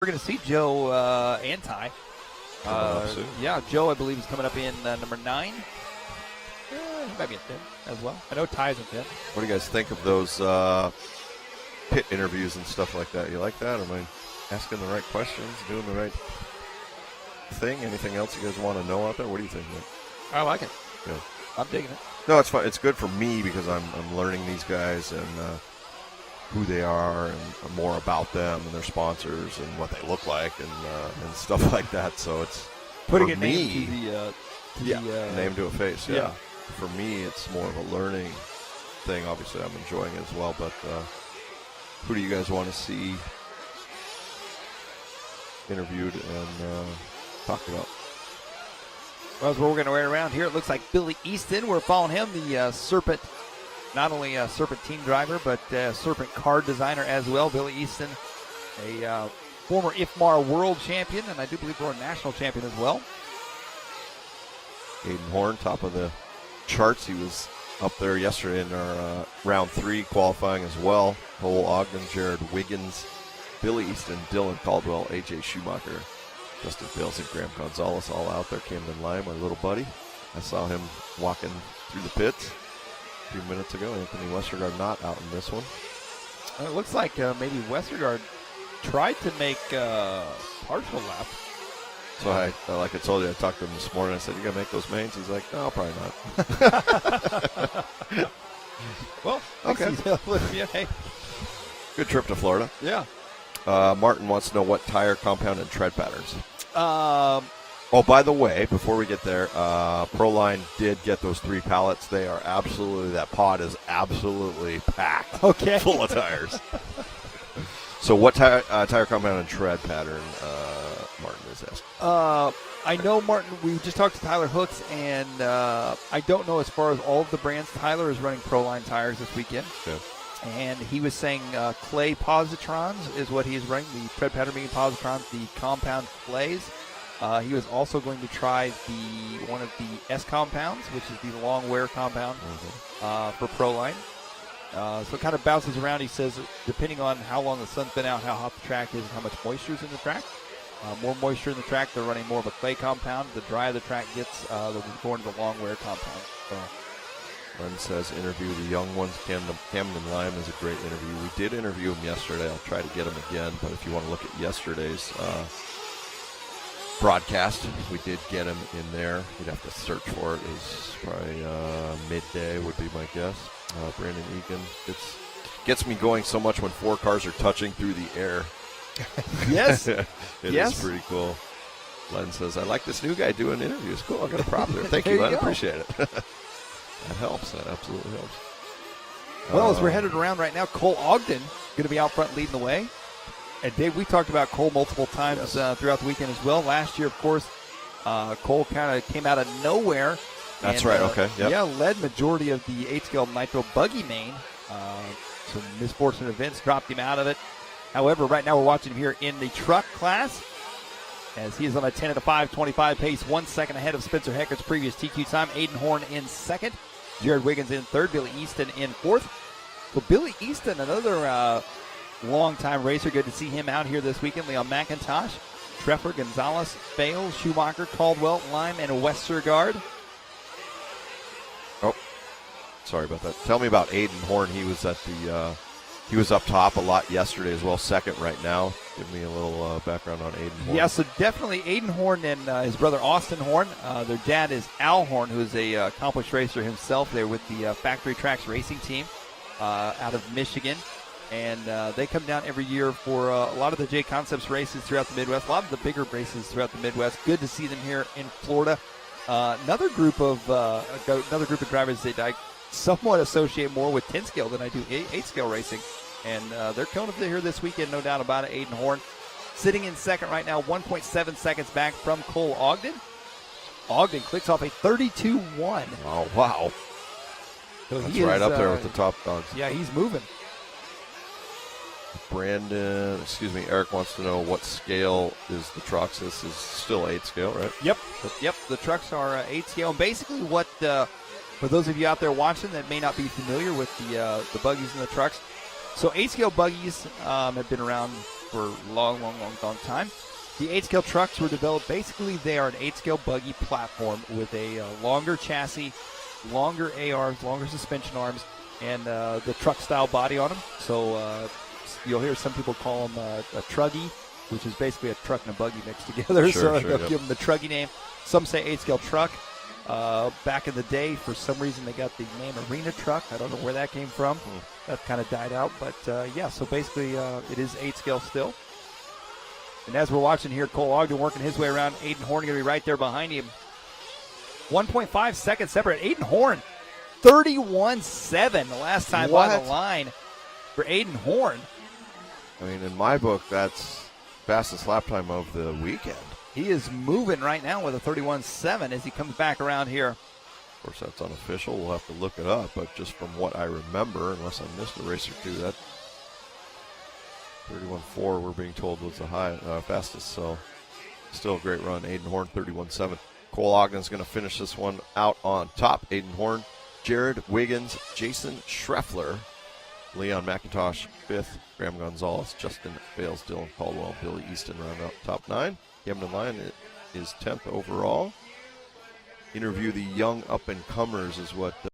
We're going to see Joe and Ty. Yeah, Joe, I believe, is coming up in number 9. He might be in 10 as well. I know Ty's in 10. What do you guys think of those pit interviews and stuff like that? You like that? Am I asking the right questions, doing the right thing? Anything else you guys want to know out there? What do you think, Nick? I like it. Yeah. I'm digging it. No, it's fun. It's good for me because I'm learning these guys and who they are and more about them and their sponsors and what they look like and stuff like that. So it's putting a me, name to the name to a face. Yeah. For me, it's more of a learning thing. Obviously, I'm enjoying it as well. But who do you guys want to see interviewed and talked about? Well, as we're going to right around here, it looks like Billy Easton. We're following him, the Serpent, not only a Serpent team driver, but Serpent car designer as well. Billy Easton, a former IFMAR world champion, and I do believe world national champion as well. Aydin Horne, top of the charts. He was up there yesterday in our round 3 qualifying as well. Cole Ogden, Jared Wiggins, Billy Easton, Dillon Caldwell, J Schumacher, Justin Fales, and Graham Gonzales all out there. Camden Lime, our little buddy. I saw him walking through the pits a few minutes ago. Anthony Westergaard not out in this one. It looks like maybe Westergaard tried to make partial lap. So like I told you, I talked to him this morning. I said, "You gonna make those mains?" He's like, "No, probably not." Well, okay. Hey. Good trip to Florida. Yeah. Martin wants to know what tire compound and tread patterns. Oh, by the way, before we get there, Proline did get those 3 pallets. They are absolutely, that pod is absolutely packed. Full of tires. So what tire compound and tread pattern, Martin is asking? I know, Martin, we just talked to Tyler Hooks, and I don't know as far as all of the brands. Tyler is running Proline tires this weekend. Okay. And he was saying clay positrons is what he is running, the tread pattern being positrons, the compound clays. He was also going to try one of the S compounds, which is the long wear compound for Proline. So it kind of bounces around. He says, depending on how long the sun's been out, how hot the track is, and how much moisture is in the track. More moisture in the track, they're running more of a clay compound. The drier the track gets, they'll be going to the long wear compound. So. Len says, interview the young ones. Camden Lime is a great interview. We did interview him yesterday. I'll try to get him again. But if you want to look at yesterday's broadcast, we did get him in there. We'd have to search for it. It was probably midday would be my guess. Brandon Egan gets me going so much when 4 cars are touching through the air. Yes. It is pretty cool. Len says, I like this new guy doing interviews. Cool, I got a prop there. Thank you, Len. Appreciate it. That helps. That absolutely helps. Well, as we're headed around right now, Cole Ogden going to be out front leading the way. And Dave, we talked about Cole multiple times throughout the weekend as well. Last year, of course, Cole kind of came out of nowhere. That's right, okay. Yep. Yeah, led majority of the 8-scale Nitro buggy main. Some misfortunate events dropped him out of it. However, right now we're watching him here in the truck class as he is on a 10 at a 5:25 pace, 1 second ahead of Spencer Heckert's previous TQ time. Aydin Horne in second. Jared Wiggins in third. Billy Easton in fourth. Well, Billy Easton, another long-time racer. Good to see him out here this weekend. Leon McIntosh, Schreffler, Gonzales, Fales, Schumacher, Caldwell, Lime, and Westergaard. Oh, sorry about that. Tell me about Aydin Horne. He was at the he was up top a lot yesterday as well, second right now. Give me a little background on Aydin Horne. Yeah, so definitely Aydin Horne and his brother Austin Horne. Their dad is Al Horne, who is a accomplished racer himself. They're with the Factory Tracks racing team out of Michigan. And they come down every year for a lot of the J Concepts races throughout the Midwest, a lot of the bigger races throughout the Midwest. Good to see them here in Florida. Another group of drivers that I somewhat associate more with 10-scale than I do 8-scale racing. And they're coming up here this weekend, no doubt about it. Aydin Horne sitting in second right now, 1.7 seconds back from Cole Ogden. Ogden clicks off a 32-1. Oh, wow. So that's right up there with the top dogs. Yeah, he's moving. Eric wants to know what scale is the trucks. This is still 8-scale, right? Yep. The trucks are 8-scale. And basically what, for those of you out there watching that may not be familiar with the buggies and the trucks, so 8-scale buggies have been around for a long time. The 8-scale trucks were developed, basically they are an 8-scale buggy platform with a longer chassis, longer A-arms, longer suspension arms, and the truck-style body on them. So you'll hear some people call them a truggy, which is basically a truck and a buggy mixed together. They'll give them the truggy name. Some say 8-scale truck. Back in the day, for some reason, they got the name Arena Truck. I don't know where that came from. That kind of died out. But, yeah, so basically it is 8-scale still. And as we're watching here, Cole Ogden working his way around. Aydin Horne going to be right there behind him. 1.5 seconds separate. Aydin Horne, 31.7 the last time by the line for Aydin Horne. I mean, in my book, that's fastest lap time of the weekend. He is moving right now with a 31.7 as he comes back around here. Of course, that's unofficial. We'll have to look it up. But just from what I remember, unless I missed a race or two, that 31.4 we're being told was the fastest. So still a great run. Aydin Horne, 31.7. Cole Ogden's going to finish this one out on top. Aydin Horne, Jared Wiggins, Jason Schreffler, Leon McIntosh, 5th. Graham Gonzales, Justin Fales, Dillon Caldwell, Billy Easton round out top 9. Camden Lime is 10th overall. Interview the young up-and-comers is what